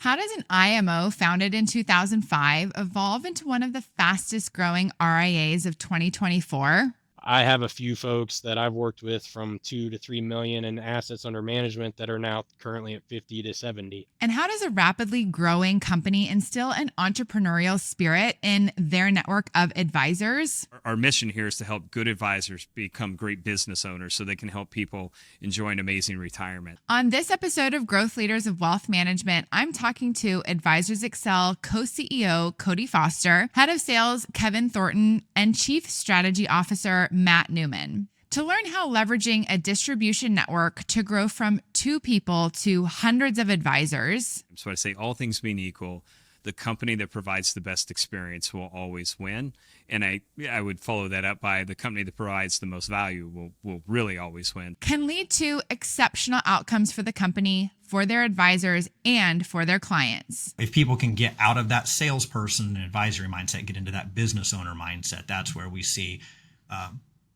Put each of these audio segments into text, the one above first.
How does an IMO founded in 2005 evolve into one of the fastest growing RIAs of 2024? I have a few folks that I've worked with from 2 to 3 million in assets under management that are now currently at 50 to 70. And how does a rapidly growing company instill an entrepreneurial spirit in their network of advisors? Our mission here is to help good advisors become great business owners so they can help people enjoy an amazing retirement. On this episode of Growth Leaders of Wealth Management, I'm talking to Advisors Excel co-CEO Cody Foster, Head of Sales Kevin Thornton, and Chief Strategy Officer Matt Neuman. To learn how leveraging a distribution network to grow from 2 people to hundreds of advisors. So I say, all things being equal, the company that provides the best experience will always win. And I would follow that up by the company that provides the most value will really always win. Can lead to exceptional outcomes for the company, for their advisors, and for their clients. If people can get out of that salesperson and advisory mindset, get into that business owner mindset, that's where we see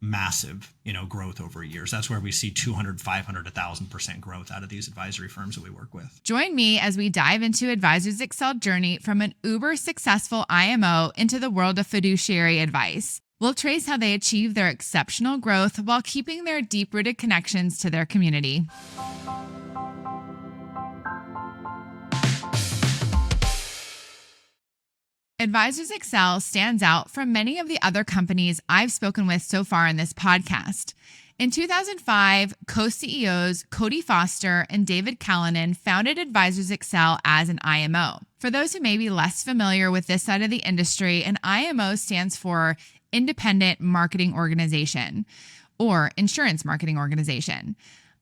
massive, growth over years. That's where we see 200, 500, 1,000% growth out of these advisory firms that we work with. Join me as we dive into Advisors Excel journey from an uber successful IMO into the world of fiduciary advice. We'll trace how they achieve their exceptional growth while keeping their deep-rooted connections to their community. Advisors Excel stands out from many of the other companies I've spoken with so far in this podcast. In 2005, co-CEOs Cody Foster and David Callanan founded Advisors Excel as an IMO. For those who may be less familiar with this side of the industry, an IMO stands for Independent Marketing Organization or Insurance Marketing Organization.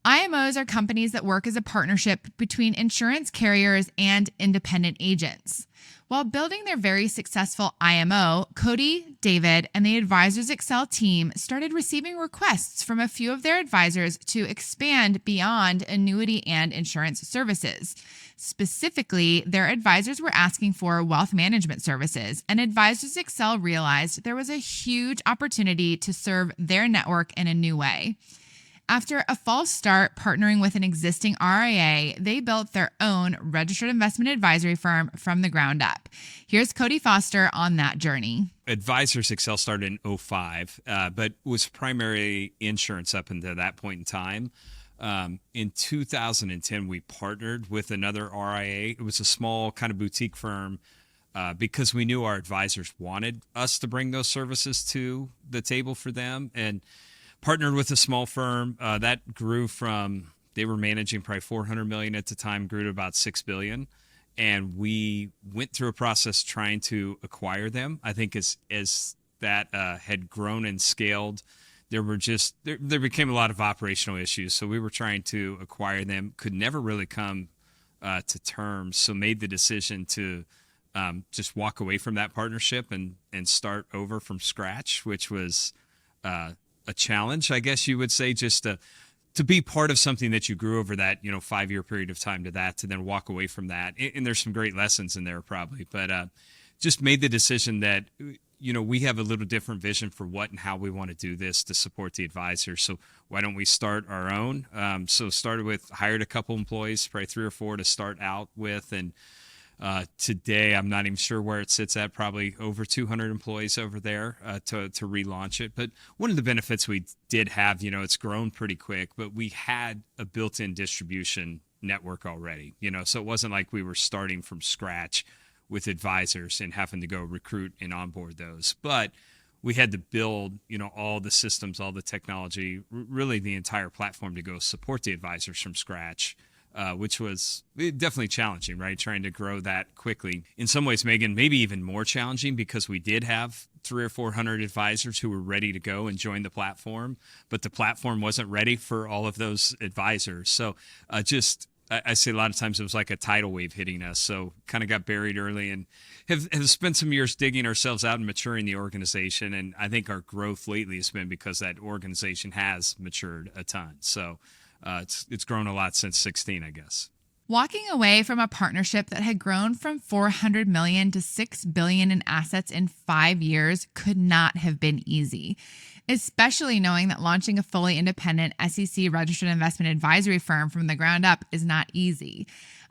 IMOs are companies that work as a partnership between insurance carriers and independent agents. While building their very successful IMO, Cody, David, and the Advisors Excel team started receiving requests from a few of their advisors to expand beyond annuity and insurance services. Specifically, their advisors were asking for wealth management services, and Advisors Excel realized there was a huge opportunity to serve their network in a new way. After a false start partnering with an existing RIA, they built their own registered investment advisory firm from the ground up. Here's Cody Foster on that journey. Advisors Excel started in 2005, but was primarily insurance up until that point in time. In 2010, we partnered with another RIA. It was a small kind of boutique firm because we knew our advisors wanted us to bring those services to the table for them, and partnered with a small firm that grew from, they were managing probably $400 million at the time, grew to about $6 billion. And we went through a process trying to acquire them. I think as that had grown and scaled, there became a lot of operational issues. So we were trying to acquire them, could never really come to terms. So made the decision to just walk away from that partnership and start over from scratch, which was a challenge, I guess you would say, just to be part of something that you grew over that 5-year period of time to then walk away from that. And there's some great lessons in there probably, but just made the decision that we have a little different vision for what and how we want to do this to support the advisors. So why don't we start our own? So started with, hired a couple employees, probably 3 or 4 to start out with, and today, I'm not even sure where it sits at, probably over 200 employees over there to relaunch it. But one of the benefits we did have, it's grown pretty quick, but we had a built-in distribution network already, so it wasn't like we were starting from scratch with advisors and having to go recruit and onboard those. But we had to build, all the systems, all the technology, really the entire platform to go support the advisors from scratch. Which was definitely challenging, right? Trying to grow that quickly. In some ways, Megan, maybe even more challenging because we did have 300 or 400 advisors who were ready to go and join the platform, but the platform wasn't ready for all of those advisors. So I say a lot of times it was like a tidal wave hitting us. So kind of got buried early and have spent some years digging ourselves out and maturing the organization. And I think our growth lately has been because that organization has matured a ton. So it's grown a lot since 16, I guess. Walking away from a partnership that had grown from $400 million to $6 billion in assets in 5 years could not have been easy, especially knowing that launching a fully independent SEC registered investment advisory firm from the ground up is not easy.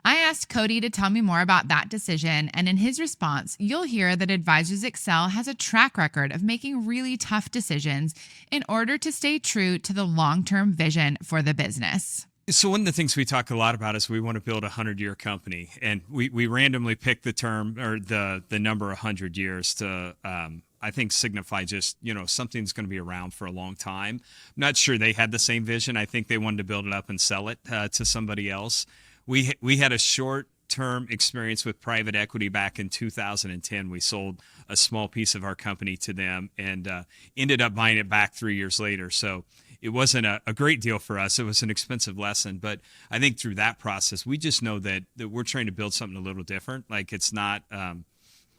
I asked Cody to tell me more about that decision, and in his response, you'll hear that Advisors Excel has a track record of making really tough decisions in order to stay true to the long-term vision for the business. So one of the things we talk a lot about is we want to build a 100-year company, and we randomly pick the term or the number 100 years to I think signify just, something's going to be around for a long time. I'm not sure they had the same vision. I think they wanted to build it up and sell it to somebody else. We had a short-term experience with private equity back in 2010. We sold a small piece of our company to them and ended up buying it back 3 years later. So it wasn't a great deal for us. It was an expensive lesson. But I think through that process, we just know that we're trying to build something a little different. Like it's not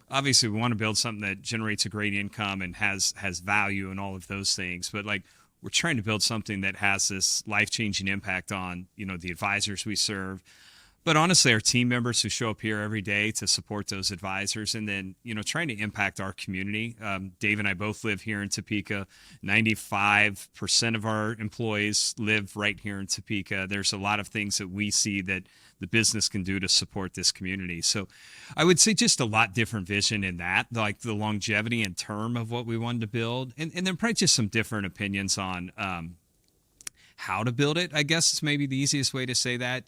obviously we want to build something that generates a great income and has value and all of those things. But like we're trying to build something that has this life-changing impact on, the advisors we serve. But honestly, our team members who show up here every day to support those advisors and then, trying to impact our community. Dave and I both live here in Topeka. 95% of our employees live right here in Topeka. There's a lot of things that we see that the business can do to support this community. So I would say just a lot different vision in that, like the longevity and term of what we wanted to build. And then probably just some different opinions on how to build it, I guess is maybe the easiest way to say that.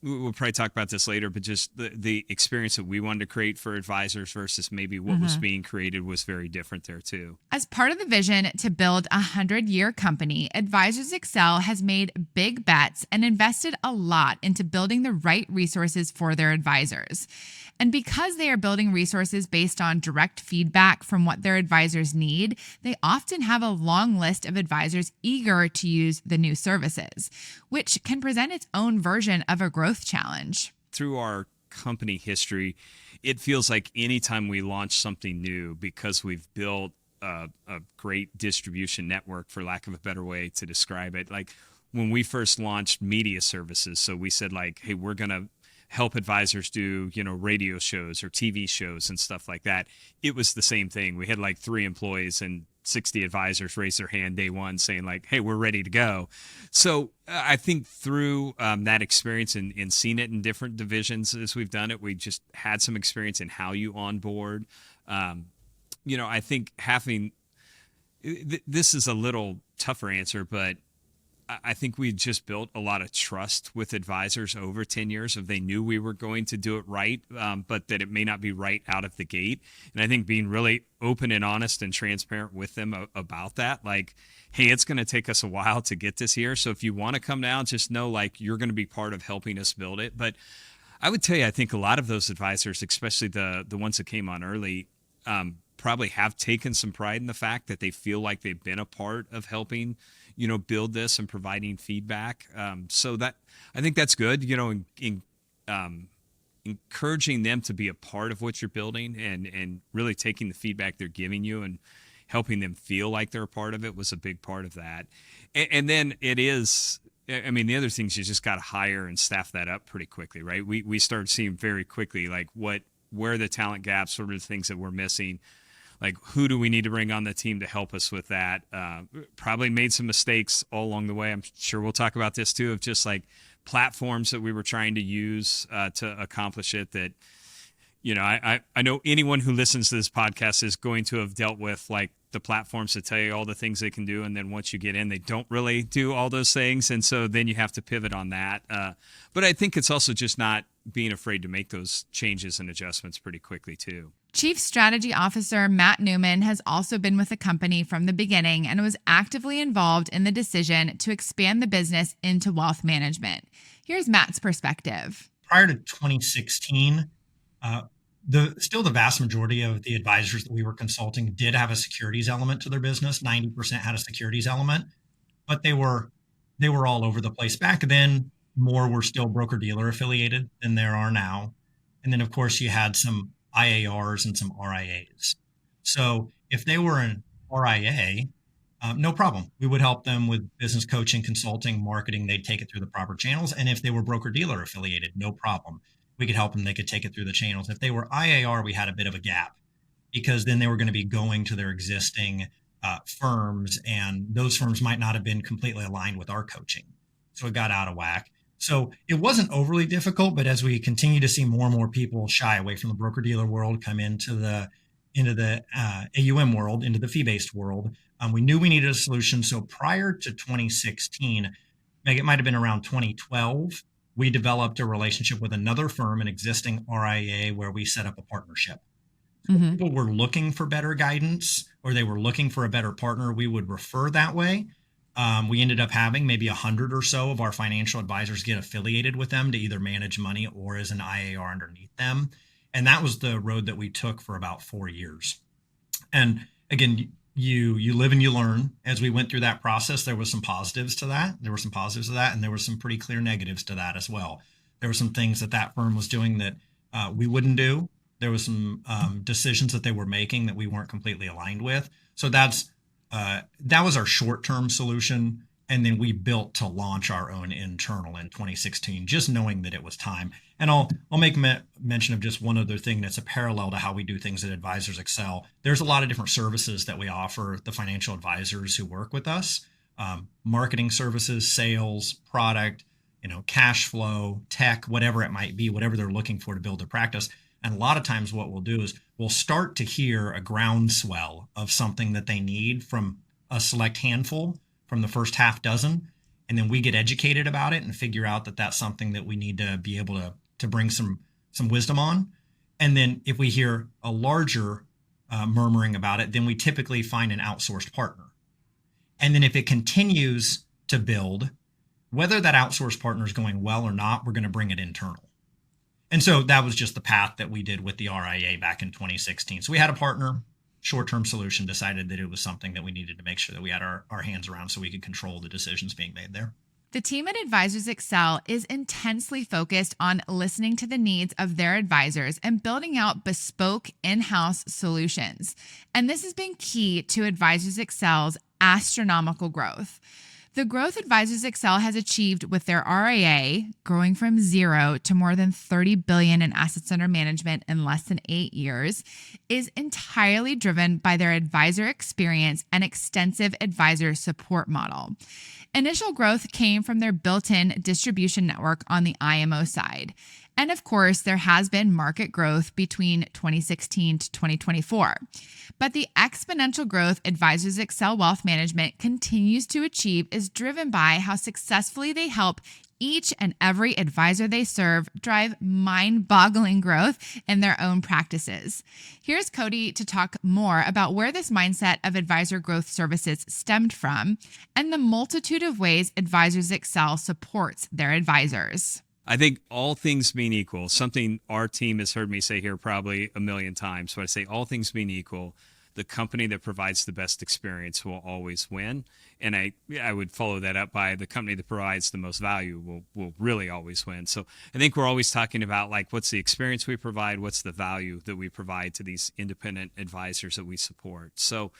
We'll probably talk about this later, but just the experience that we wanted to create for advisors versus maybe what was being created was very different there too. As part of the vision to build a 100-year company, Advisors Excel has made big bets and invested a lot into building the right resources for their advisors. And because they are building resources based on direct feedback from what their advisors need, they often have a long list of advisors eager to use the new services, which can present its own version of a growth challenge. Through our company history, it feels like anytime we launch something new, because we've built a great distribution network, for lack of a better way to describe it, like when we first launched media services, so we said like, hey, we're going to help advisors do, radio shows or TV shows and stuff like that. It was the same thing. We had like 3 employees and 60 advisors raise their hand day one saying like, hey, we're ready to go. So I think through that experience and seeing it in different divisions as we've done it, we just had some experience in how you onboard. I think having, this is a little tougher answer, but I think we just built a lot of trust with advisors over 10 years of they knew we were going to do it right, but that it may not be right out of the gate. And I think being really open and honest and transparent with them about that, like, hey, it's going to take us a while to get this here. So if you want to come down, just know like you're going to be part of helping us build it. But I would tell you, I think a lot of those advisors, especially the ones that came on early, probably have taken some pride in the fact that they feel like they've been a part of helping build this and providing feedback. So that I think that's good, encouraging them to be a part of what you're building and really taking the feedback they're giving you and helping them feel like they're a part of it was a big part of that. And then it is, the other things you just got to hire and staff that up pretty quickly, right? We started seeing very quickly, like where are the talent gaps, what are the things that we're missing? Like, who do we need to bring on the team to help us with that? Probably made some mistakes all along the way. I'm sure we'll talk about this too, of just like platforms that we were trying to use to accomplish it that, I know anyone who listens to this podcast is going to have dealt with like the platforms that tell you all the things they can do. And then once you get in, they don't really do all those things. And so then you have to pivot on that. But I think it's also just not being afraid to make those changes and adjustments pretty quickly too. Chief Strategy Officer Matt Neuman has also been with the company from the beginning and was actively involved in the decision to expand the business into wealth management. Here's Matt's perspective. Prior to 2016, the vast majority of the advisors that we were consulting did have a securities element to their business. 90% had a securities element, but they were all over the place. Back then, more were still broker-dealer affiliated than there are now. And then, of course, you had some IARs and some RIAs. So if they were an RIA, no problem. We would help them with business coaching, consulting, marketing. They'd take it through the proper channels. And if they were broker-dealer affiliated, no problem. We could help them. They could take it through the channels. If they were IAR, we had a bit of a gap because then they were going to be going to their existing firms, and those firms might not have been completely aligned with our coaching. So it got out of whack. So it wasn't overly difficult, but as we continue to see more and more people shy away from the broker dealer world, come into the AUM world, into the fee-based world, we knew we needed a solution. So prior to 2016, Meg, it might have been around 2012, we developed a relationship with another firm, an existing RIA, where we set up a partnership. Mm-hmm. People were looking for better guidance or they were looking for a better partner, we would refer that way. We ended up having maybe 100 or so of our financial advisors get affiliated with them to either manage money or as an IAR underneath them. And that was the road that we took for about 4 years. And again, you live and you learn. As we went through that process, there was some positives to that. And there were some pretty clear negatives to that as well. There were some things that firm was doing that we wouldn't do. There was some decisions that they were making that we weren't completely aligned with. So that was our short-term solution. And then we built to launch our own internal in 2016, just knowing that it was time. And I'll make mention of just one other thing that's a parallel to how we do things at Advisors Excel. There's a lot of different services that we offer the financial advisors who work with us, marketing services, sales, product, cash flow, tech, whatever it might be, whatever they're looking for to build their practice. And a lot of times what we'll do is we'll start to hear a groundswell of something that they need from a select handful from the first half dozen. And then we get educated about it and figure out that that's something that we need to be able to bring some wisdom on. And then if we hear a larger murmuring about it, then we typically find an outsourced partner. And then if it continues to build, whether that outsourced partner is going well or not, we're going to bring it internal. And so that was just the path that we did with the RIA back in 2016. So we had a partner, short-term solution, decided that it was something that we needed to make sure that we had our hands around so we could control the decisions being made there. The team at Advisors Excel is intensely focused on listening to the needs of their advisors and building out bespoke in-house solutions. And this has been key to Advisors Excel's astronomical growth. The growth Advisors Excel has achieved with their RIA, growing from zero to more than $30 billion in assets under management in less than 8 years, is entirely driven by their advisor experience and extensive advisor support model. Initial growth came from their built-in distribution network on the IMO side. And of course, there has been market growth between 2016 to 2024. But the exponential growth Advisors Excel Wealth Management continues to achieve is driven by how successfully they help each and every advisor they serve drive mind-boggling growth in their own practices. Here's Cody to talk more about where this mindset of advisor growth services stemmed from and the multitude of ways Advisors Excel supports their advisors. I think all things being equal, something our team has heard me say here probably a million times. So I say all things being equal, the company that provides the best experience will always win. And I would follow that up by the company that provides the most value will really always win. So I think we're always talking about what's the experience we provide, what's the value that we provide to these independent advisors that we support. So,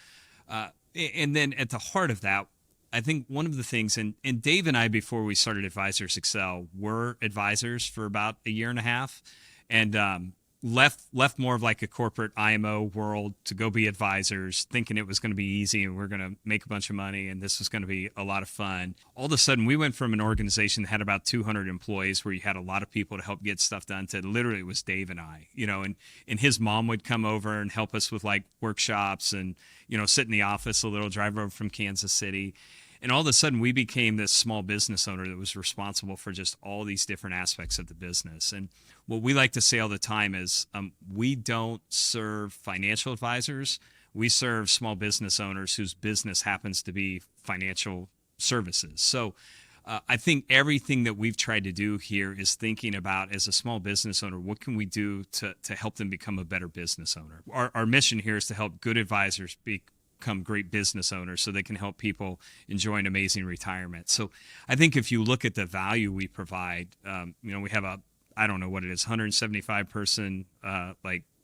and then at the heart of that, I think one of the things, and Dave and I, before we started Advisors Excel, were advisors for about a year and a half, and left more of a corporate IMO world to go be advisors, thinking it was going to be easy and we're going to make a bunch of money and this was going to be a lot of fun. All of a sudden, we went from an organization that had about 200 employees where you had a lot of people to help get stuff done to literally it was Dave and I, and his mom would come over and help us with workshops and, sit in the office a little, drive over from Kansas City. And all of a sudden, we became this small business owner that was responsible for just all these different aspects of the business. And what we like to say all the time is we don't serve financial advisors. We serve small business owners whose business happens to be financial services. So I think everything that we've tried to do here is thinking about, as a small business owner, what can we do to help them become a better business owner? Our mission here is to help good advisors become great business owners so they can help people enjoy an amazing retirement. So I think if you look at the value we provide, we have I don't know what it is, 175 person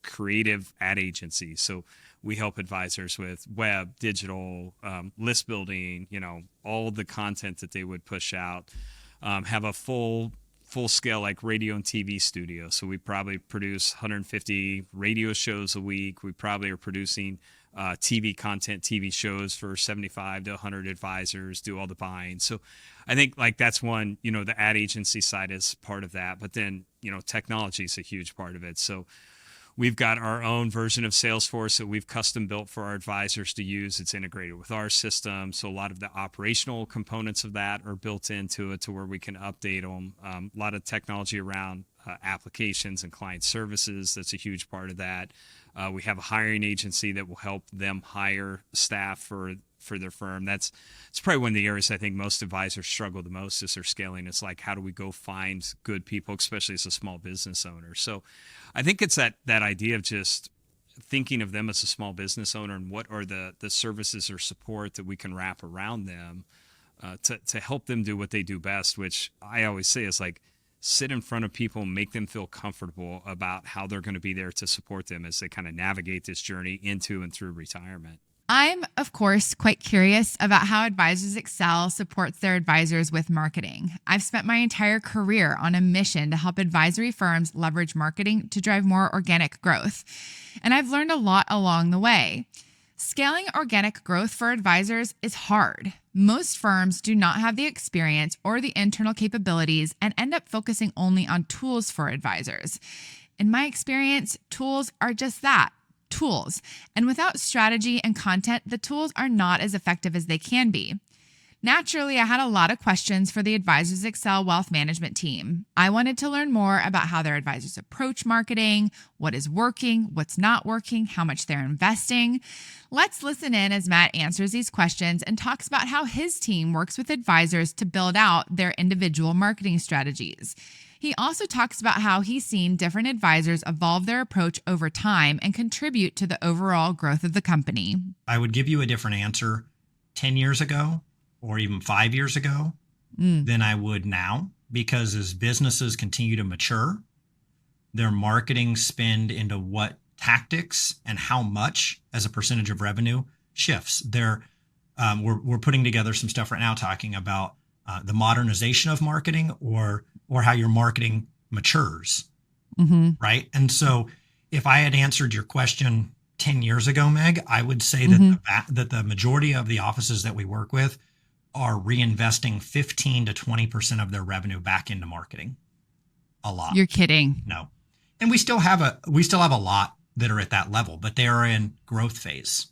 creative ad agency. So we help advisors with web, digital, list building, all the content that they would push out, have a full scale radio and TV studio. So we probably produce 150 radio shows a week. We probably are producing TV content, TV shows for 75 to 100 advisors, do all the buying. So I think like that's one, the ad agency side is part of that, but then, technology is a huge part of it. So we've got our own version of Salesforce that we've custom built for our advisors to use. It's integrated with our system. So a lot of the operational components of that are built into it to where we can update them. A lot of technology around applications and client services. That's a huge part of that. We have a hiring agency that will help them hire staff for their firm. It's probably one of the areas I think most advisors struggle the most as they're scaling. It's like, how do we go find good people, especially as a small business owner? So I think it's that idea of just thinking of them as a small business owner and what are the services or support that we can wrap around them to help them do what they do best, which I always say is like, sit in front of people and make them feel comfortable about how they're going to be there to support them as they kind of navigate this journey into and through retirement. I'm, of course, quite curious about how Advisors Excel supports their advisors with marketing. I've spent my entire career on a mission to help advisory firms leverage marketing to drive more organic growth. And I've learned a lot along the way. Scaling organic growth for advisors is hard. Most firms do not have the experience or the internal capabilities and end up focusing only on tools for advisors. In my experience, tools are just that. Tools. And without strategy and content, the tools are not as effective as they can be. Naturally, I had a lot of questions for the Advisors Excel wealth management team. I wanted to learn more about how their advisors approach marketing, what is working, what's not working, how much they're investing. Let's listen in as Matt answers these questions and talks about how his team works with advisors to build out their individual marketing strategies. He also talks about how he's seen different advisors evolve their approach over time and contribute to the overall growth of the company. I would give you a different answer 10 years ago or even 5 years ago than I would now, because as businesses continue to mature, their marketing spend into what tactics and how much as a percentage of revenue shifts. We're putting together some stuff right now talking about the modernization of marketing or how your marketing matures, right? And so if I had answered your question 10 years ago, Meg, I would say that the majority of the offices that we work with are reinvesting 15 to 20% of their revenue back into marketing. A lot. You're kidding. No. And we still have a lot that are at that level, but they are in growth phase,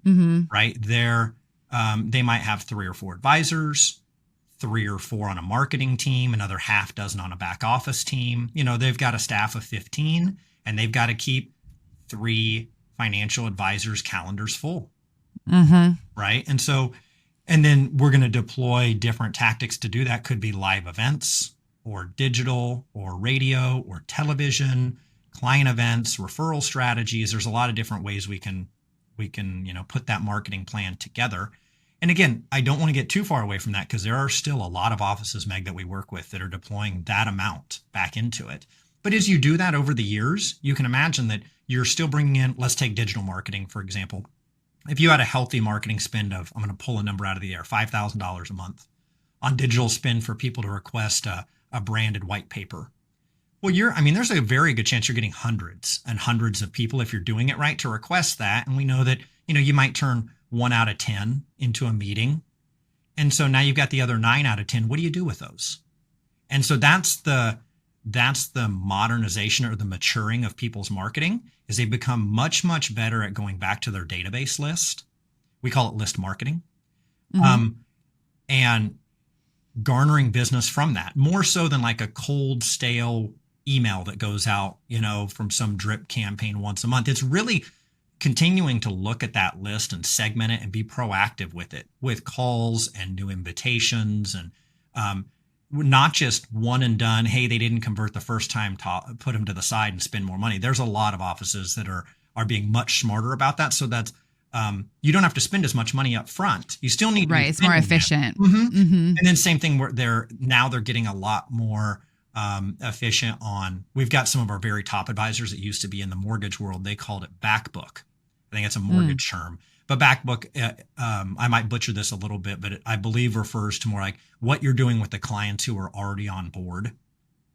right? They might have 3 or 4 advisors, 3 or 4 on a marketing team, another half dozen on a back office team. They've got a staff of 15 and they've got to keep 3 financial advisors' calendars full. Right. And then we're going to deploy different tactics to do that. Could be live events or digital or radio or television, client events, referral strategies. There's a lot of different ways we can put that marketing plan together. And again, I don't want to get too far away from that because there are still a lot of offices, Meg, that we work with that are deploying that amount back into it. But as you do that over the years, you can imagine that you're still bringing in, let's take digital marketing, for example. If you had a healthy marketing spend of, I'm going to pull a number out of the air, $5,000 a month on digital spend for people to request a branded white paper. Well, there's a very good chance you're getting hundreds and hundreds of people, if you're doing it right, to request that. And we know that, you might turn 1 out of 10 into a meeting. And so now you've got the other 9 out of 10. What do you do with those? And so that's the modernization or the maturing of people's marketing, is they become much, much better at going back to their database list. We call it list marketing. And garnering business from that, more so than like a cold, stale email that goes out, from some drip campaign once a month. It's really continuing to look at that list and segment it and be proactive with it, with calls and new invitations and not just one and done. Hey, they didn't convert the first time, put them to the side and spend more money. There's a lot of offices that are being much smarter about that. So that you don't have to spend as much money up front. You still need right. It's more efficient. And then same thing where they're getting a lot more efficient on. We've got some of our very top advisors that used to be in the mortgage world. They called it backbook. I think it's a mortgage term. But backbook, I might butcher this a little bit, but I believe refers to more like what you're doing with the clients who are already on board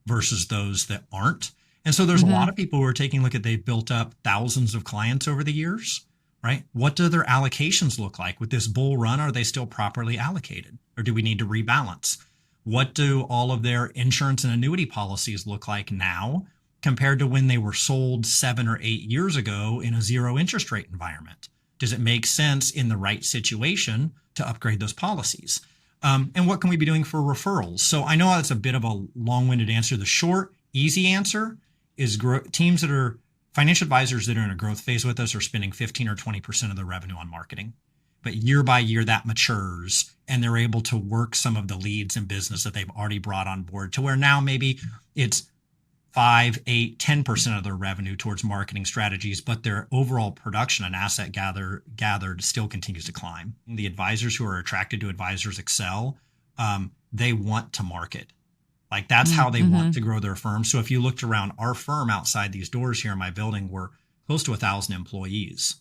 versus those that aren't. And so there's a lot of people who are taking a look at, they've built up thousands of clients over the years, right? What do their allocations look like? With this bull run, are they still properly allocated? Or do we need to rebalance? What do all of their insurance and annuity policies look like now compared to when they were sold 7 or 8 years ago in a zero interest rate environment? Does it make sense in the right situation to upgrade those policies? And what can we be doing for referrals? So I know that's a bit of a long-winded answer. The short, easy answer is teams that are financial advisors that are in a growth phase with us are spending 15 or 20% of their revenue on marketing. But year by year, that matures and they're able to work some of the leads and business that they've already brought on board to where now maybe it's 5, 8, 10% of their revenue towards marketing strategies, but their overall production and asset gathered still continues to climb. The advisors who are attracted to Advisors Excel, they want to market. Like that's how they want to grow their firm. So if you looked around our firm outside these doors here in my building, we're close to 1,000 employees.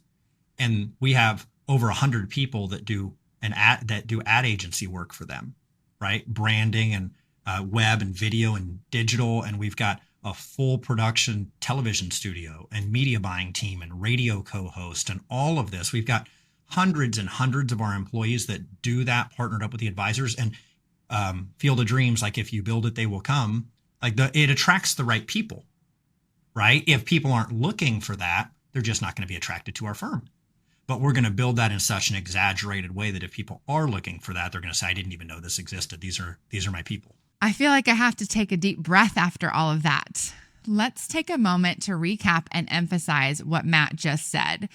And we have over 100 people that do ad agency work for them, right? Branding and web and video and digital. And we've got a full production television studio and media buying team and radio co-host and all of this. We've got hundreds and hundreds of our employees that do that, partnered up with the advisors. And Field of Dreams, like if you build it, they will come. Like it attracts the right people, right? If people aren't looking for that, they're just not going to be attracted to our firm. But we're going to build that in such an exaggerated way that if people are looking for that, they're going to say, I didn't even know this existed. These are my people. I feel like I have to take a deep breath after all of that. Let's take a moment to recap and emphasize what Matt just said.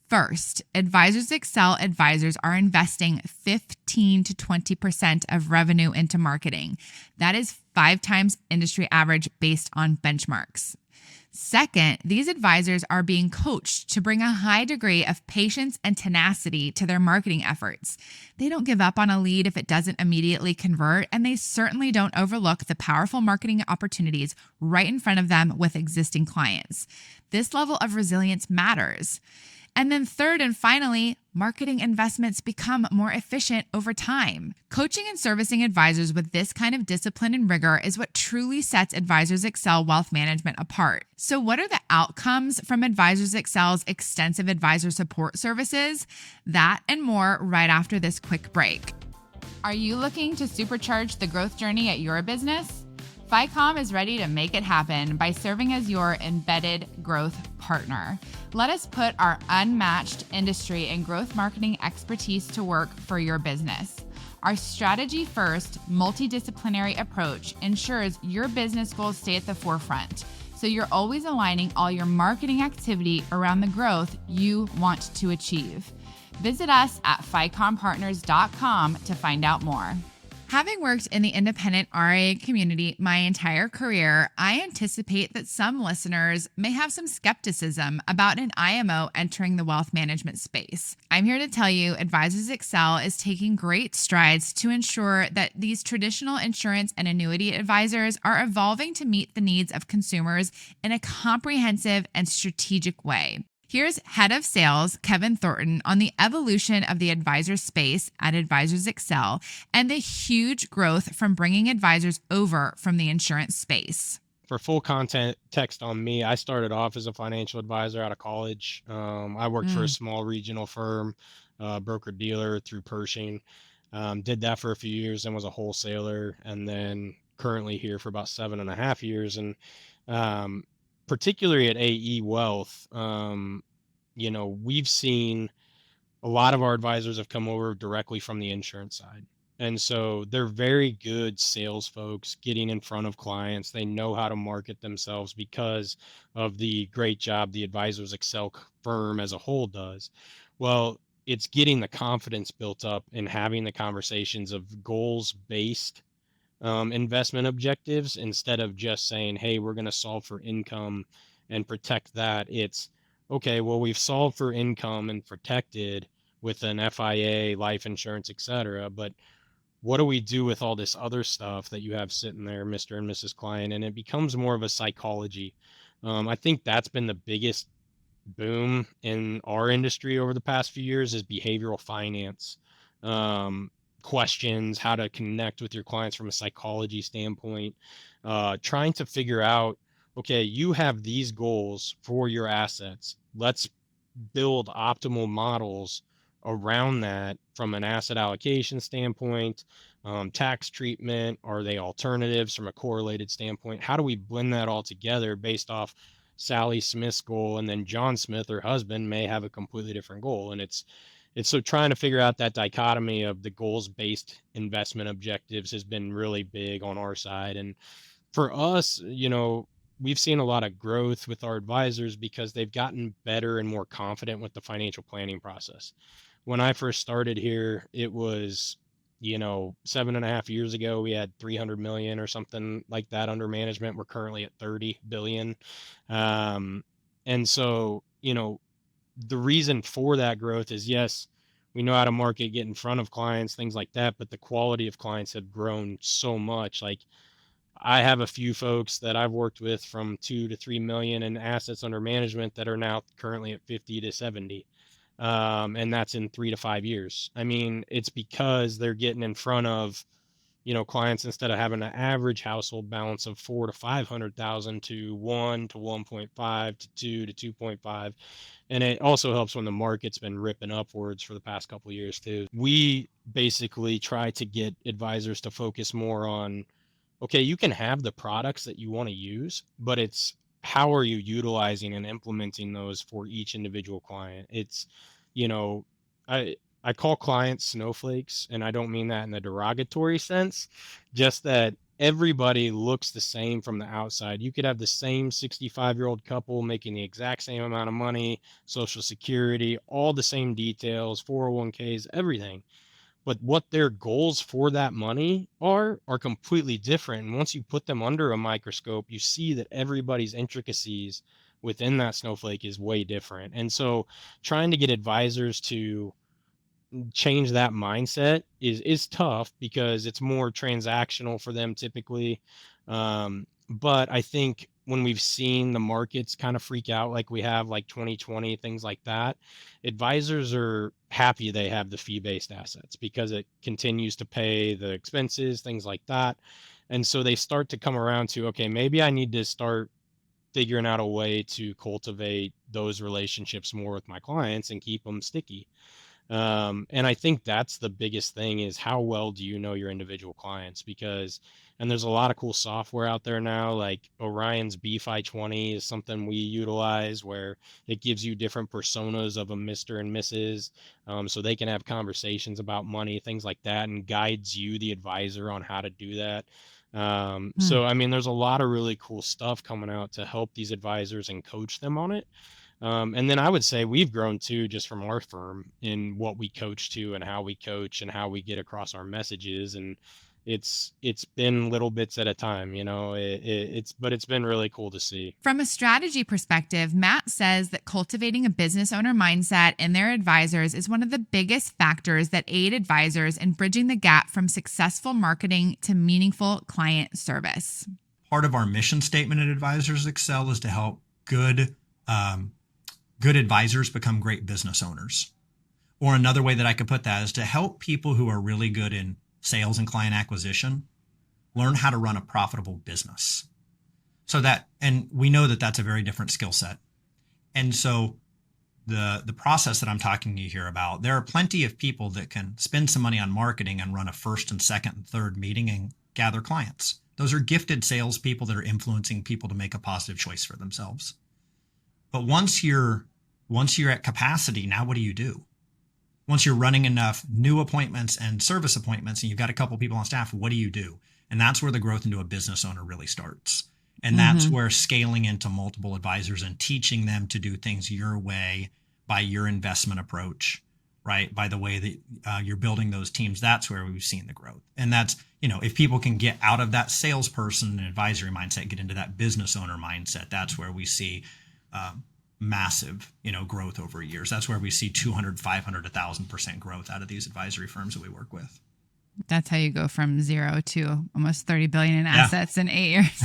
First, Advisors Excel advisors are investing 15 to 20% of revenue into marketing. That is 5 times industry average based on benchmarks. Second, these advisors are being coached to bring a high degree of patience and tenacity to their marketing efforts. They don't give up on a lead if it doesn't immediately convert, and they certainly don't overlook the powerful marketing opportunities right in front of them with existing clients. This level of resilience matters. And then third and finally, marketing investments become more efficient over time. Coaching and servicing advisors with this kind of discipline and rigor is what truly sets Advisors Excel Wealth Management apart. So what are the outcomes from Advisors Excel's extensive advisor support services? That and more right after this quick break. Are you looking to supercharge the growth journey at your business? FICOM is ready to make it happen by serving as your embedded growth partner. Let us put our unmatched industry and growth marketing expertise to work for your business. Our strategy-first, multidisciplinary approach ensures your business goals stay at the forefront, so you're always aligning all your marketing activity around the growth you want to achieve. Visit us at ficompartners.com to find out more. Having worked in the independent RIA community my entire career, I anticipate that some listeners may have some skepticism about an IMO entering the wealth management space. I'm here to tell you Advisors Excel is taking great strides to ensure that these traditional insurance and annuity advisors are evolving to meet the needs of consumers in a comprehensive and strategic way. Here's Head of Sales, Kevin Thornton, on the evolution of the advisor space at Advisors Excel and the huge growth from bringing advisors over from the insurance space. For full context on me, I started off as a financial advisor out of college. I worked for a small regional firm, broker-dealer through Pershing. Did that for a few years and was a wholesaler, and then currently here for about 7.5 years. And particularly at AE Wealth, we've seen a lot of our advisors have come over directly from the insurance side. And so they're very good sales folks getting in front of clients. They know how to market themselves because of the great job the Advisors Excel firm as a whole does. Well, it's getting the confidence built up and having the conversations of goals-based investment objectives instead of just saying, hey, we're going to solve for income and protect that. It's okay, well, we've solved for income and protected with an FIA, life insurance, etc. But what do we do with all this other stuff that you have sitting there, Mr. and Mrs. Client? And it becomes more of a psychology. I think that's been the biggest boom in our industry over the past few years is behavioral finance. Questions, how to connect with your clients from a psychology standpoint, trying to figure out, okay, you have these goals for your assets. Let's build optimal models around that from an asset allocation standpoint, tax treatment, are they alternatives from a correlated standpoint? How do we blend that all together based off Sally Smith's goal, and then John Smith, her husband, may have a completely different goal? And it's so trying to figure out that dichotomy of the goals-based investment objectives has been really big on our side. And for us, we've seen a lot of growth with our advisors because they've gotten better and more confident with the financial planning process. When I first started here, it was, 7.5 years ago, we had 300 million or something like that under management. We're currently at 30 billion. And so, the reason for that growth is, yes, we know how to market, get in front of clients, things like that, but the quality of clients have grown so much. Like, I have a few folks that I've worked with from 2 to 3 million in assets under management that are now currently at 50 to 70. And that's in 3 to 5 years. I mean, it's because they're getting in front of, clients, instead of having an average household balance of 4 to 500,000 to 1 to 1.5 to 2 to 2.5. And it also helps when the market's been ripping upwards for the past couple of years too. We basically try to get advisors to focus more on, okay, you can have the products that you want to use, but it's how are you utilizing and implementing those for each individual client? It's, I call clients snowflakes, and I don't mean that in a derogatory sense, just that everybody looks the same from the outside. You could have the same 65-year-old couple making the exact same amount of money, Social Security, all the same details, 401ks, everything. But what their goals for that money are completely different. And once you put them under a microscope, you see that everybody's intricacies within that snowflake is way different. And so trying to get advisors to change that mindset is tough because it's more transactional for them typically. But I think when we've seen the markets kind of freak out like we have, like 2020, things like that, advisors are happy they have the fee-based assets because it continues to pay the expenses, things like that. And so they start to come around to, okay, maybe I need to start figuring out a way to cultivate those relationships more with my clients and keep them sticky. And I think that's the biggest thing, is how well do you know your individual clients? And there's a lot of cool software out there now, like Orion's BFI 20 is something we utilize, where it gives you different personas of a Mr. and Mrs. So they can have conversations about money, things like that, and guides you, the advisor, on how to do that. So, I mean, there's a lot of really cool stuff coming out to help these advisors and coach them on it. And then I would say we've grown too, just from our firm, in what we coach to and how we coach and how we get across our messages. And it's been little bits at a time, but it's been really cool to see. From a strategy perspective, Matt says that cultivating a business owner mindset in their advisors is one of the biggest factors that aid advisors in bridging the gap from successful marketing to meaningful client service. Part of our mission statement at Advisors Excel is to help good advisors become great business owners. Or another way that I could put that is to help people who are really good in sales and client acquisition learn how to run a profitable business. And we know that that's a very different skill set. And so the process that I'm talking to you here about, there are plenty of people that can spend some money on marketing and run a first and second and third meeting and gather clients. Those are gifted salespeople that are influencing people to make a positive choice for themselves. But once you're at capacity, now what do you do? Once you're running enough new appointments and service appointments and you've got a couple people on staff, what do you do? And that's where the growth into a business owner really starts. And that's where scaling into multiple advisors and teaching them to do things your way, by your investment approach, right? By the way that you're building those teams, that's where we've seen the growth. And that's, if people can get out of that salesperson and advisory mindset, get into that business owner mindset, that's where we see massive, growth over years. That's where we see 200, 500, 1,000% growth out of these advisory firms that we work with. That's how you go from zero to almost 30 billion in assets in 8 years.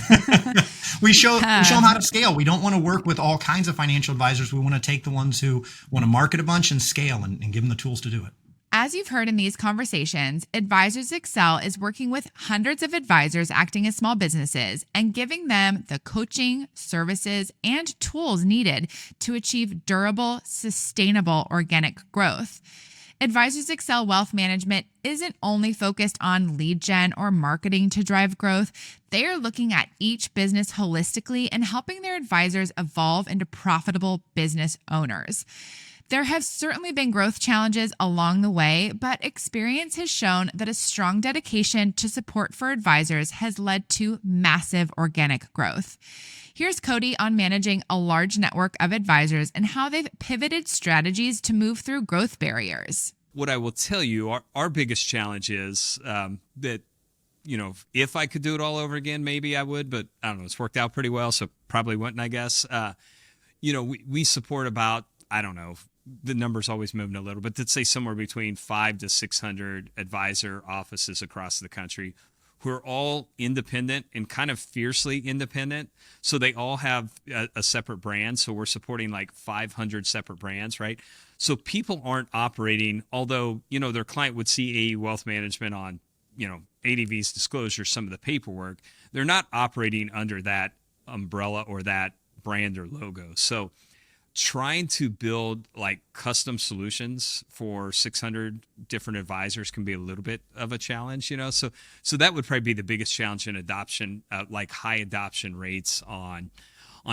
we show them how to scale. We don't want to work with all kinds of financial advisors. We want to take the ones who want to market a bunch and scale and give them the tools to do it. As you've heard in these conversations, Advisors Excel is working with hundreds of advisors acting as small businesses and giving them the coaching, services, and tools needed to achieve durable, sustainable organic growth. Advisors Excel Wealth Management isn't only focused on lead gen or marketing to drive growth. They are looking at each business holistically and helping their advisors evolve into profitable business owners. There have certainly been growth challenges along the way, but experience has shown that a strong dedication to support for advisors has led to massive organic growth. Here's Cody on managing a large network of advisors and how they've pivoted strategies to move through growth barriers. What I will tell you, our biggest challenge is that, if I could do it all over again, maybe I would, but I don't know, it's worked out pretty well, so probably wouldn't, I guess. We support about, I don't know, the number's always moving a little, but let's say somewhere between 500 to 600 advisor offices across the country who are all independent and kind of fiercely independent. So they all have a separate brand. So we're supporting like 500 separate brands, right? So people aren't operating, although, their client would see AE Wealth Management on, ADV's disclosure, some of the paperwork. They're not operating under that umbrella or that brand or logo. So trying to build like custom solutions for 600 different advisors can be a little bit of a challenge, so that would probably be the biggest challenge in adoption, like high adoption rates on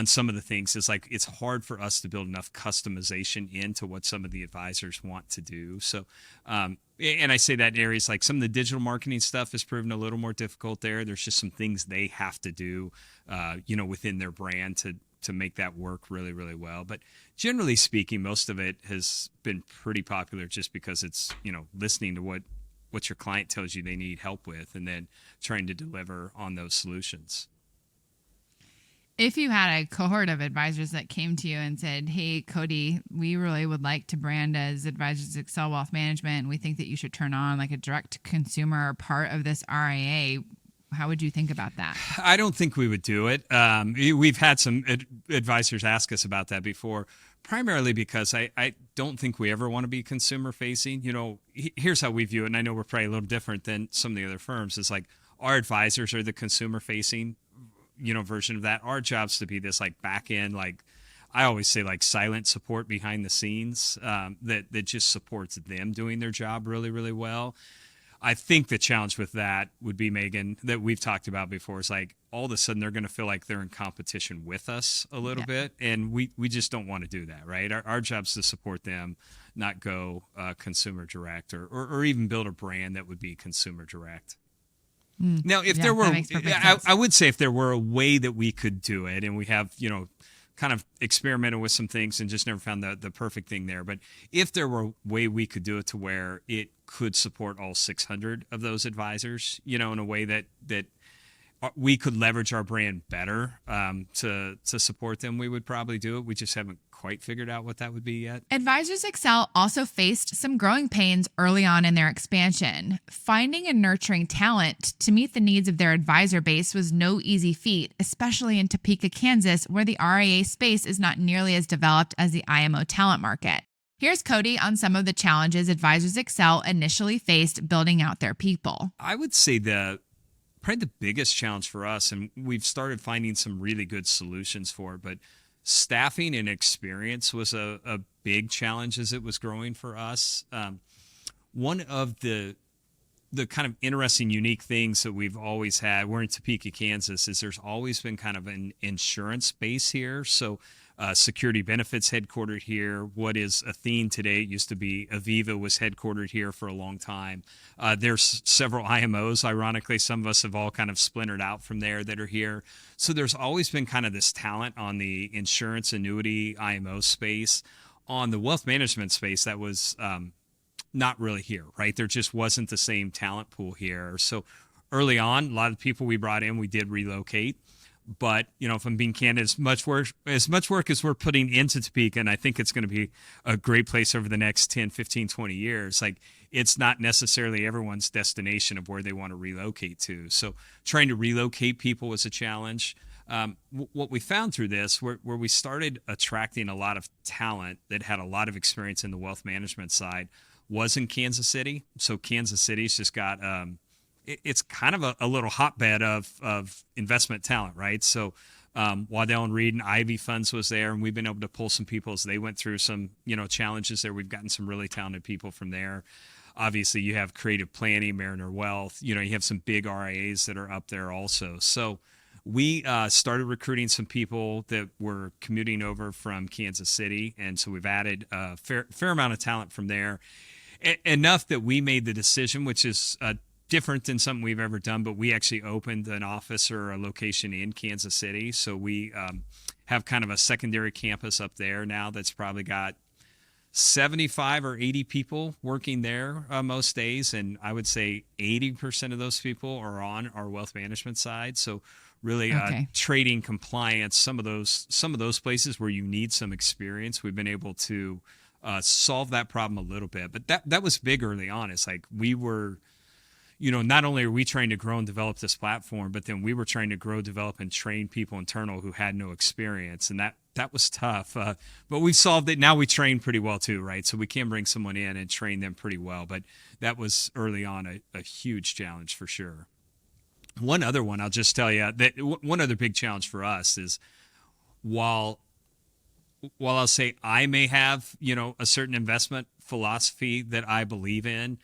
some of the things. Is like it's hard for us to build enough customization into what some of the advisors want to do. So and I say that in areas like some of the digital marketing stuff has proven a little more difficult there. There's just some things they have to do within their brand to make that work really, really well. But generally speaking, most of it has been pretty popular just because it's, listening to what your client tells you they need help with and then trying to deliver on those solutions. If you had a cohort of advisors that came to you and said, hey, Cody, we really would like to brand as Advisors Excel Wealth Management, and we think that you should turn on like a direct consumer part of this RIA, how would you think about that? I don't think we would do it. We've had some advisors ask us about that before, primarily because I don't think we ever want to be consumer facing. Here's how we view it, and I know we're probably a little different than some of the other firms. It's like our advisors are the consumer facing, version of that. Our job's to be this like back end, like I always say, like silent support behind the scenes that just supports them doing their job really, really well. I think the challenge with that would be, Megan, that we've talked about before, is like all of a sudden they're going to feel like they're in competition with us a little bit. And we just don't want to do that, right? Our job's to support them, not go consumer direct or even build a brand that would be consumer direct. Now, if there were, I would say if there were a way that we could do it, and we have, kind of experimented with some things and just never found the perfect thing there. But if there were a way we could do it to where it could support all 600 of those advisors, in a way that we could leverage our brand better to support them, we would probably do it. We just haven't quite figured out what that would be yet. Advisors Excel also faced some growing pains early on in their expansion. Finding and nurturing talent to meet the needs of their advisor base was no easy feat, especially in Topeka, Kansas, where the RIA space is not nearly as developed as the IMO talent market. Here's Cody on some of the challenges Advisors Excel initially faced building out their people. I would say probably the biggest challenge for us, and we've started finding some really good solutions for it, but staffing and experience was a big challenge as it was growing for us. One of the kind of interesting, unique things that we've always had, we're in Topeka, Kansas, is there's always been kind of an insurance base here. So Security Benefits headquartered here. What is Athene today? It used to be Aviva, was headquartered here for a long time. There's several IMOs. Ironically, some of us have all kind of splintered out from there that are here. So there's always been kind of this talent on the insurance annuity IMO space. On the wealth management space, that was not really here, right? There just wasn't the same talent pool here. So early on, a lot of the people we brought in, we did relocate. But, if I'm being candid, as much work as we're putting into Topeka, and I think it's going to be a great place over the next 10, 15, 20 years, like it's not necessarily everyone's destination of where they want to relocate to. So trying to relocate people was a challenge. What we found through this, where we started attracting a lot of talent that had a lot of experience in the wealth management side, was in Kansas City. So Kansas City's just got it's kind of a little hotbed of investment talent, right? So Waddell and Reed and Ivy Funds was there, and we've been able to pull some people as they went through some challenges there. We've gotten some really talented people from there. Obviously, you have Creative Planning, Mariner Wealth. You have some big RIAs that are up there also. So we started recruiting some people that were commuting over from Kansas City, and so we've added a fair amount of talent from there. Enough that we made the decision, which is different than something we've ever done, but we actually opened an office or a location in Kansas City. So we have kind of a secondary campus up there now that's probably got 75 or 80 people working there most days. And I would say 80% of those people are on our wealth management side. So really trading, compliance, some of those places where you need some experience, we've been able to solve that problem a little bit. But that was big early on. It's like we were, not only are we trying to grow and develop this platform, but then we were trying to grow, develop, and train people internal who had no experience. And that was tough. But we've solved it. Now we train pretty well too, right? So we can bring someone in and train them pretty well. But that was early on a huge challenge for sure. One other one, I'll just tell you, that one other big challenge for us is while I'll say I may have, a certain investment philosophy that I believe in,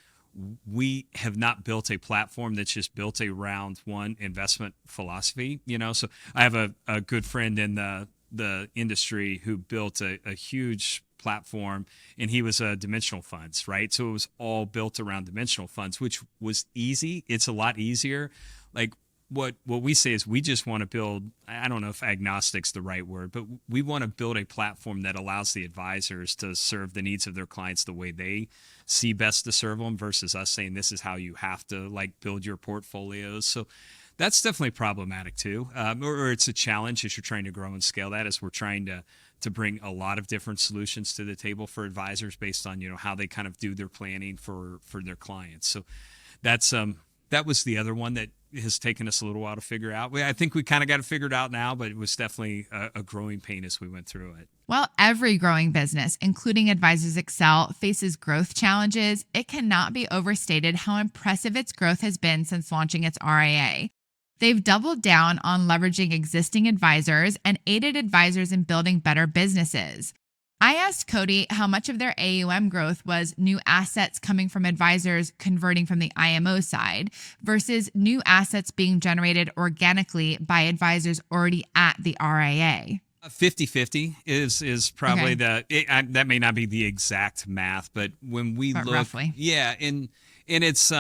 we have not built a platform that's just built around one investment philosophy, So I have a good friend in the industry who built a huge platform, and he was dimensional funds, right? So it was all built around dimensional funds, which was easy. It's a lot easier. Like what we say is we just want to build, I don't know if agnostic's the right word, but we want to build a platform that allows the advisors to serve the needs of their clients the way they see best to serve them versus us saying this is how you have to build your portfolios. So that's definitely problematic too. Or it's a challenge as you're trying to grow and scale that, as we're trying to bring a lot of different solutions to the table for advisors based on, how they kind of do their planning for their clients. So that was the other one that has taken us a little while to figure out. I think we kind of got it figured out now, but it was definitely a growing pain as we went through it. While every growing business, including Advisors Excel, faces growth challenges, it cannot be overstated how impressive its growth has been since launching its RIA. They've doubled down on leveraging existing advisors and aided advisors in building better businesses. I asked Cody how much of their AUM growth was new assets coming from advisors converting from the IMO side versus new assets being generated organically by advisors already at the RIA. 50-50 is probably that may not be the exact math, but when we look, roughly. Yeah, and it's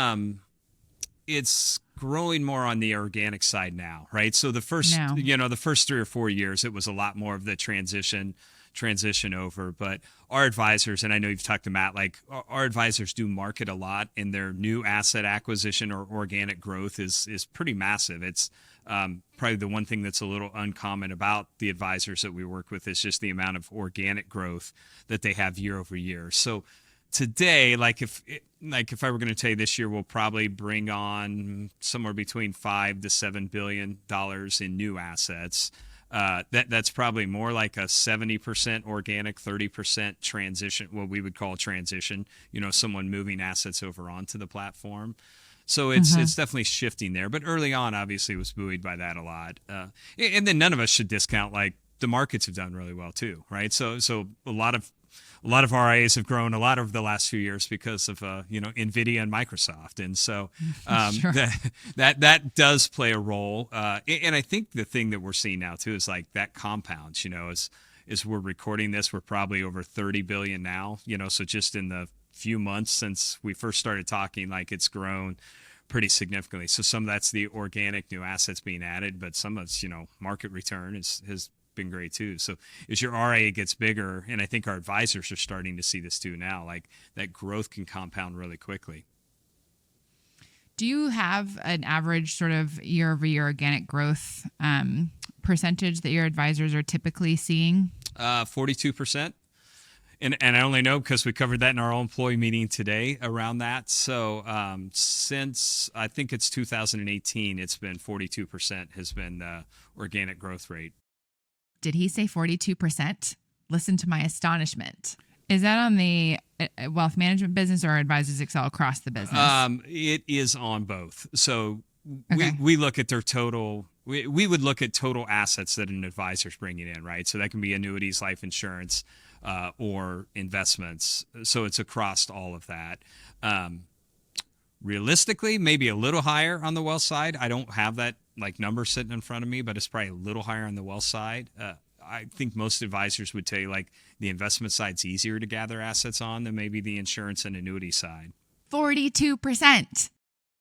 growing more on the organic side now, right? So the first 3 or 4 years, it was a lot more of the transition over, but our advisors, and I know you've talked to Matt, our advisors do market a lot, and their new asset acquisition or organic growth is pretty massive. It's probably the one thing that's a little uncommon about the advisors that we work with is just the amount of organic growth that they have year over year. So today, if I were going to tell you this year, we'll probably bring on somewhere between $5 to $7 billion in new assets. That's probably more like a 70% organic, 30% transition, what we would call transition, someone moving assets over onto the platform. So it's definitely shifting there. But early on, obviously, was buoyed by that a lot. And then none of us should discount, the markets have done really well too, right? So a lot of RIAs have grown a lot over the last few years because of NVIDIA and Microsoft, and so Sure. that does play a role. And I think the thing that we're seeing now too is that compounds. As we're recording this, we're probably over 30 billion now. So just in the few months since we first started talking, it's grown pretty significantly. So some of that's the organic new assets being added, but some of it's market return has been great too. So as your RIA gets bigger, and I think our advisors are starting to see this too now, that growth can compound really quickly. Do you have an average sort of year over year organic growth percentage that your advisors are typically seeing? 42%. And I only know because we covered that in our all-employee meeting today around that. So since I think it's 2018, it's been 42% has been the organic growth rate. Did he say 42%? Listen to my astonishment. Is that on the wealth management business or Advisors Excel across the business? It is on both. So Okay. we look at their total. We would look at total assets that an advisor's bringing in, right? So that can be annuities, life insurance, or investments. So it's across all of that. Realistically, maybe a little higher on the wealth side. I don't have that like number sitting in front of me, but it's probably a little higher on the wealth side. I think most advisors would tell you like the investment side's easier to gather assets on than maybe the insurance and annuity side. 42%.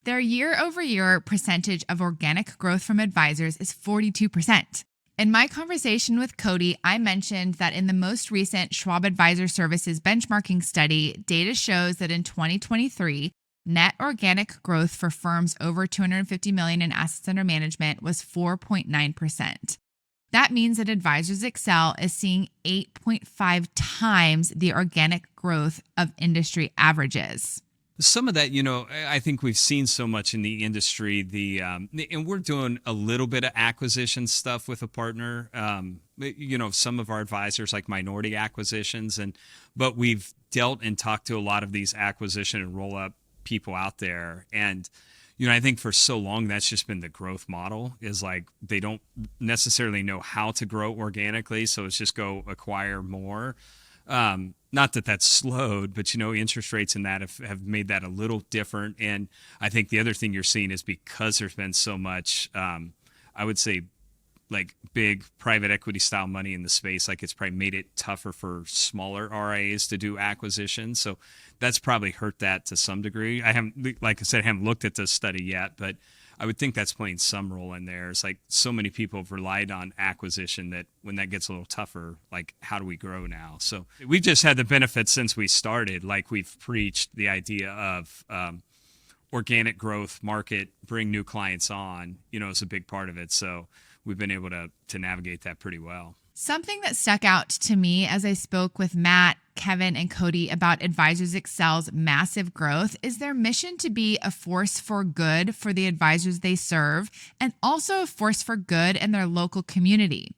Their year-over-year percentage of organic growth from advisors is 42%. In my conversation with Cody, I mentioned that in the most recent Schwab Advisor Services benchmarking study, data shows that in 2023, net organic growth for firms over $250 million in assets under management was 4.9%. That means that Advisors Excel is seeing 8.5 times the organic growth of industry averages. Some of that, I think we've seen so much in the industry. And we're doing a little bit of acquisition stuff with a partner. Some of our advisors like minority acquisitions, but we've dealt and talked to a lot of these acquisition and roll up people out there. And I think for so long that's just been the growth model, is like they don't necessarily know how to grow organically, so it's just go acquire more. Not that that's slowed, but interest rates and that have made that a little different. And I think the other thing you're seeing is because there's been so much, I would say, like big private equity style money in the space, like it's probably made it tougher for smaller RIAs to do acquisitions. So that's probably hurt that to some degree. I haven't looked at this study yet, but I would think that's playing some role in there. It's like so many people have relied on acquisition that when that gets a little tougher, like how do we grow now? So we've just had the benefits since we started. Like we've preached the idea of organic growth, market, bring new clients on, is a big part of it. So we've been able to navigate that pretty well. Something that stuck out to me as I spoke with Matt, Kevin, and Cody about Advisors Excel's massive growth is their mission to be a force for good for the advisors they serve, and also a force for good in their local community.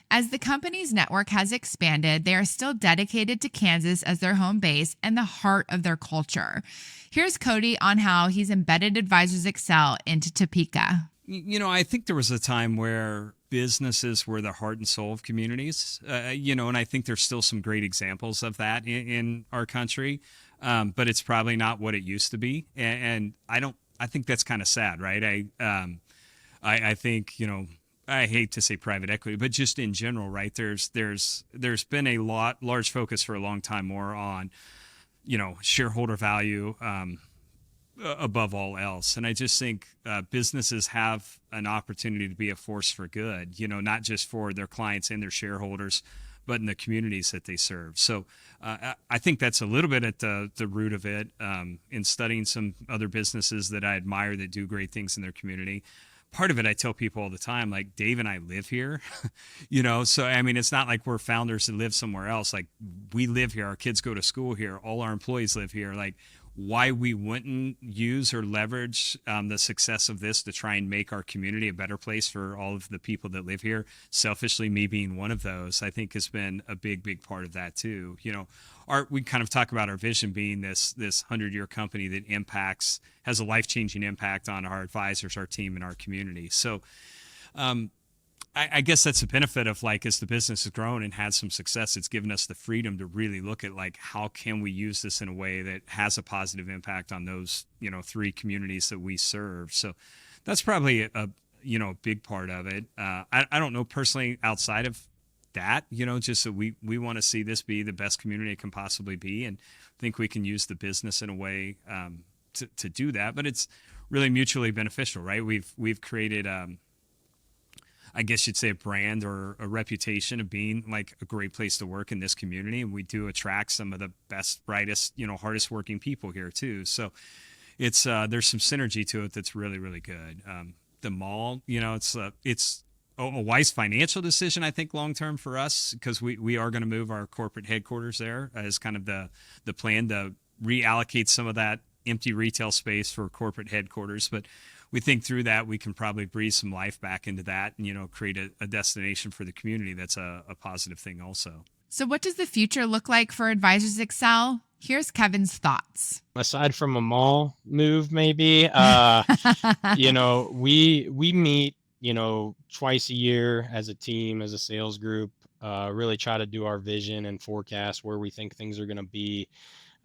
As the company's network has expanded, they are still dedicated to Kansas as their home base and the heart of their culture. Here's Cody on how he's embedded Advisors Excel into Topeka. I think there was a time where businesses were the heart and soul of communities, and I think there's still some great examples of that in our country, but it's probably not what it used to be. And I think that's kind of sad, right? I think, I hate to say private equity, but just in general, right? There's been a large focus for a long time more on, shareholder value, above all else. And I just think businesses have an opportunity to be a force for good, not just for their clients and their shareholders, but in the communities that they serve. So I think that's a little bit at the root of it. In studying some other businesses that I admire that do great things in their community, part of it, I tell people all the time, like Dave and I live here, so I mean, it's not like we're founders that live somewhere else. Like we live here, our kids go to school here, all our employees live here. Like why we wouldn't use or leverage the success of this to try and make our community a better place for all of the people that live here. Selfishly, me being one of those, I think has been a big part of that too. We kind of talk about our vision being this 100-year company that has a life-changing impact on our advisors, our team, and our community. So I guess that's the benefit of as the business has grown and had some success, it's given us the freedom to really look at how can we use this in a way that has a positive impact on those, 3 communities that we serve. So that's probably a big part of it. I don't know personally outside of that, just that we want to see this be the best community it can possibly be, and think we can use the business in a way to do that. But it's really mutually beneficial, right? We've created I guess you'd say a brand or a reputation of being a great place to work in this community. And we do attract some of the best, brightest, hardest working people here too. So it's, there's some synergy to it that's really, really good. The mall, it's a wise financial decision, I think, long-term for us, because we are going to move our corporate headquarters there as kind of the plan to reallocate some of that empty retail space for corporate headquarters. But we think through that, we can probably breathe some life back into that and, create a destination for the community that's a positive thing also. So what does the future look like for Advisors Excel? Here's Kevin's thoughts. Aside from a mall move, maybe, we meet, twice a year as a team, as a sales group, really try to do our vision and forecast where we think things are going to be.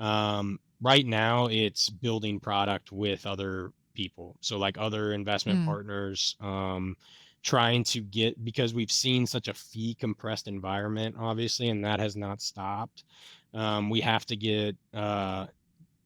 Right now it's building product with other people. So like other investment partners, trying to because we've seen such a fee compressed environment, obviously, and that has not stopped. We have to get,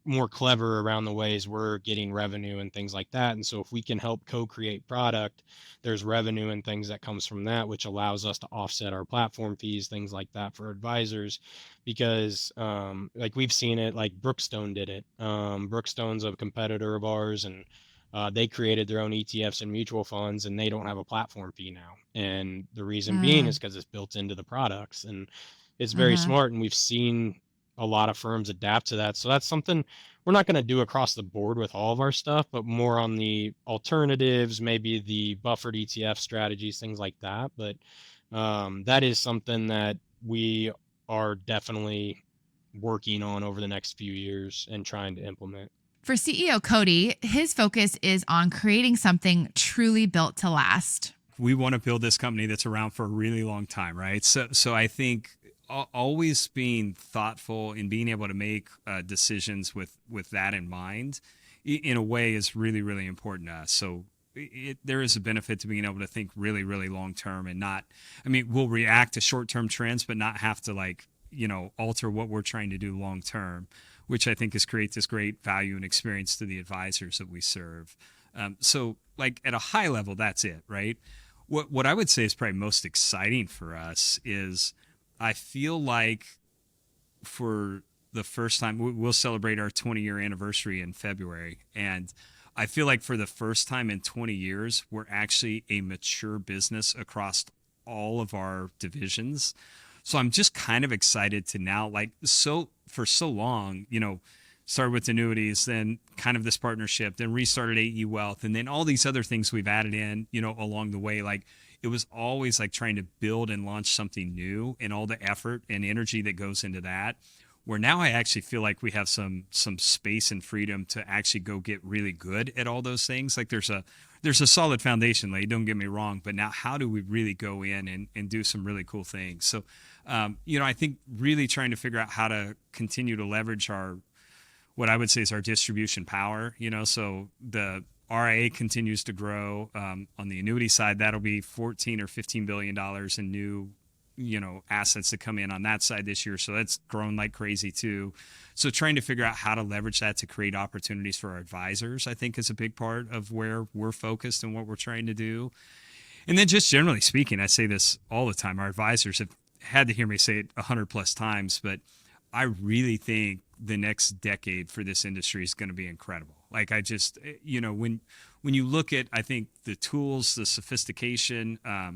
more clever around the ways we're getting revenue and things like that. And so if we can help co-create product, there's revenue and things that comes from that, which allows us to offset our platform fees, things like that for advisors. Because like we've seen it, like Brookstone did it. Brookstone's a competitor of ours, and they created their own ETFs and mutual funds, and they don't have a platform fee now. And the reason being is because it's built into the products, and it's very smart. And we've seen a lot of firms adapt to that. So that's something we're not going to do across the board with all of our stuff, but more on the alternatives, maybe the buffered ETF strategies, things like that. But that is something that we are definitely working on over the next few years and trying to implement. For CEO Cody, his focus is on creating something truly built to last. We want to build this company that's around for a really long time, right? So I think always being thoughtful and being able to make decisions with that in mind, in a way, is really, really important to us. So there is a benefit to being able to think really, really long term, and not, we'll react to short term trends, but not have to alter what we're trying to do long term, which I think is create this great value and experience to the advisors that we serve. So like at a high level, that's it, right? What I would say is probably most exciting for us is, I feel like for the first time, we'll celebrate our 20-year anniversary in February. And I feel like for the first time in 20 years, we're actually a mature business across all of our divisions. So I'm just kind of excited to now, for so long, started with annuities, then kind of this partnership, then restarted AE Wealth, and then all these other things we've added in, along the way. It was always like trying to build and launch something new, and all the effort and energy that goes into that, where now I actually feel like we have some space and freedom to actually go get really good at all those things. Like there's a solid foundation laid, don't get me wrong, but now how do we really go in and do some really cool things? So, I think really trying to figure out how to continue to leverage what I would say is our distribution power, so the RIA continues to grow. On the annuity side, that'll be $14 or $15 billion in new, assets that come in on that side this year. So that's grown like crazy too. So trying to figure out how to leverage that to create opportunities for our advisors, I think, is a big part of where we're focused and what we're trying to do. And then just generally speaking, I say this all the time, our advisors have had to hear me say it 100 plus times, but I really think the next decade for this industry is going to be incredible. Like I just, when you look at, I think the tools, the sophistication, I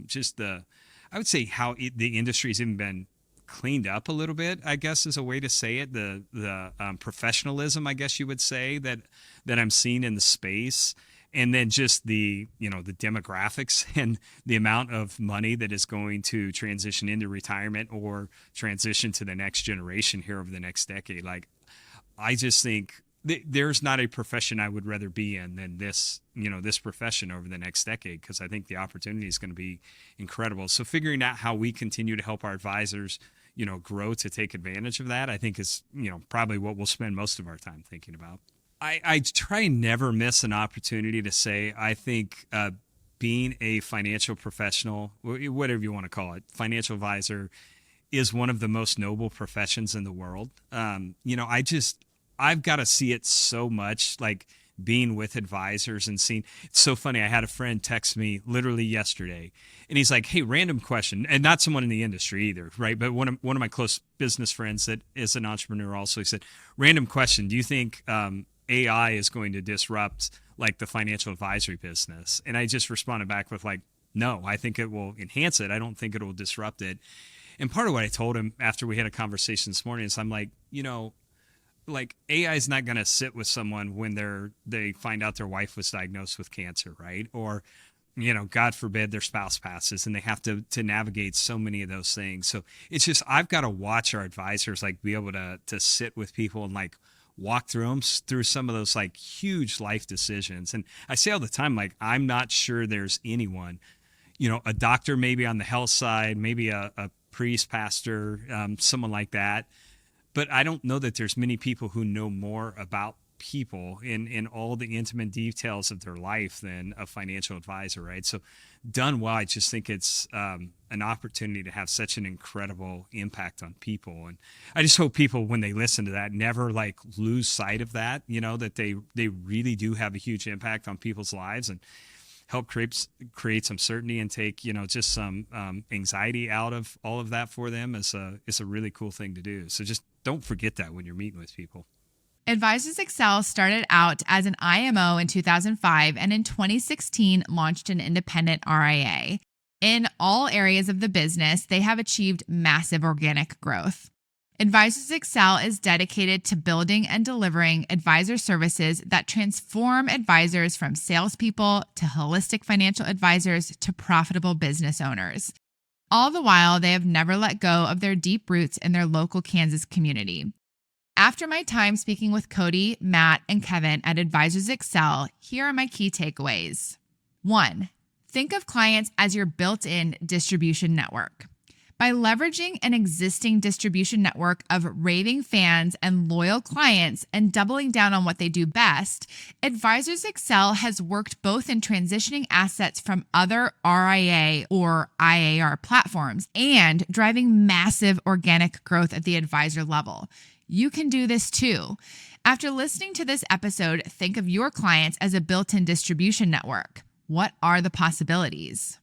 would say how the industry's even been cleaned up a little bit, I guess is a way to say it. The professionalism, I guess you would say, that I'm seeing in the space. And then just the demographics and the amount of money that is going to transition into retirement or transition to the next generation here over the next decade. Like, I just think there's not a profession I would rather be in than this profession over the next decade, because I think the opportunity is going to be incredible. So figuring out how we continue to help our advisors, grow to take advantage of that, I think is, probably what we'll spend most of our time thinking about. I try and never miss an opportunity to say, I think being a financial professional, whatever you want to call it, financial advisor, is one of the most noble professions in the world. I've got to see it so much, like being with advisors and seeing. It's so funny. I had a friend text me literally yesterday, and he's like, "Hey, random question," and not someone in the industry either, right? But one of my close business friends that is an entrepreneur also. He said, "Random question. Do you think AI is going to disrupt like the financial advisory business?" And I just responded back with no, I think it will enhance it. I don't think it will disrupt it. And part of what I told him after we had a conversation this morning is I'm like, AI is not going to sit with someone when they find out their wife was diagnosed with cancer, right? Or God forbid their spouse passes and they have to navigate so many of those things. So it's just, I've got to watch our advisors, like be able to sit with people and like walk through some of those like huge life decisions. And I say all the time, like, I'm not sure there's anyone, a doctor, maybe on the health side, maybe a priest, pastor, someone like that. But I don't know that there's many people who know more about people in all the intimate details of their life than a financial advisor, right? So done well, I just think it's an opportunity to have such an incredible impact on people. And I just hope people, when they listen to that, never like lose sight of that, that they really do have a huge impact on people's lives and help create some certainty and take, just some anxiety out of all of that for them is a really cool thing to do. So just don't forget that when you're meeting with people. Advisors Excel started out as an IMO in 2005 and in 2016 launched an independent RIA. In all areas of the business, they have achieved massive organic growth. Advisors Excel is dedicated to building and delivering advisor services that transform advisors from salespeople to holistic financial advisors to profitable business owners. All the while, they have never let go of their deep roots in their local Kansas community. After my time speaking with Cody, Matt, and Kevin at Advisors Excel, here are my key takeaways. 1. Think of clients as your built-in distribution network. By leveraging an existing distribution network of raving fans and loyal clients and doubling down on what they do best, Advisors Excel has worked both in transitioning assets from other RIA or IAR platforms and driving massive organic growth at the advisor level. You can do this too. After listening to this episode, think of your clients as a built-in distribution network. What are the possibilities?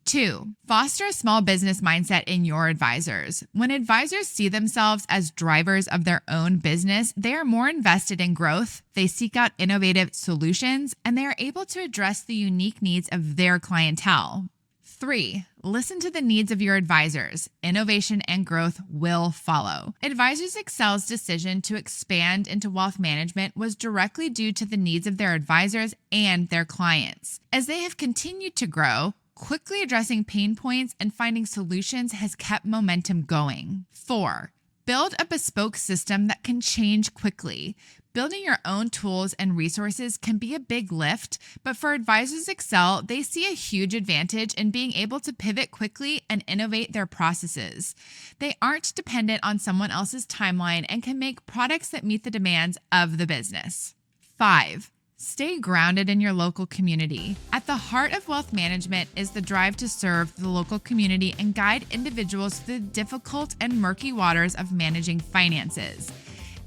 2, foster a small business mindset in your advisors. When advisors see themselves as drivers of their own business, they are more invested in growth, they seek out innovative solutions, and they are able to address the unique needs of their clientele. 3, listen to the needs of your advisors. Innovation and growth will follow. Advisors Excel's decision to expand into wealth management was directly due to the needs of their advisors and their clients. As they have continued to grow, quickly addressing pain points and finding solutions has kept momentum going. 4, build a bespoke system that can change quickly. Building your own tools and resources can be a big lift, but for Advisors Excel, they see a huge advantage in being able to pivot quickly and innovate their processes. They aren't dependent on someone else's timeline and can make products that meet the demands of the business. 5, stay grounded in your local community. At the heart of wealth management is the drive to serve the local community and guide individuals through the difficult and murky waters of managing finances.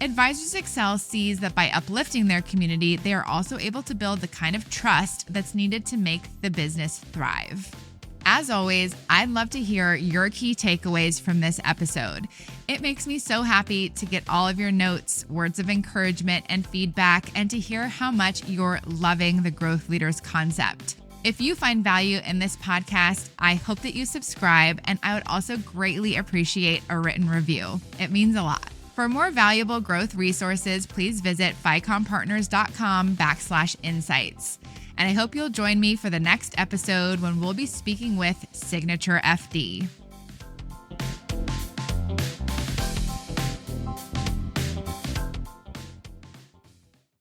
Advisors Excel sees that by uplifting their community, they are also able to build the kind of trust that's needed to make the business thrive. As always, I'd love to hear your key takeaways from this episode. It makes me so happy to get all of your notes, words of encouragement, and feedback, and to hear how much you're loving the Growth Leaders concept. If you find value in this podcast, I hope that you subscribe, and I would also greatly appreciate a written review. It means a lot. For more valuable growth resources, please visit ficompartners.com/insights. And I hope you'll join me for the next episode when we'll be speaking with Signature FD.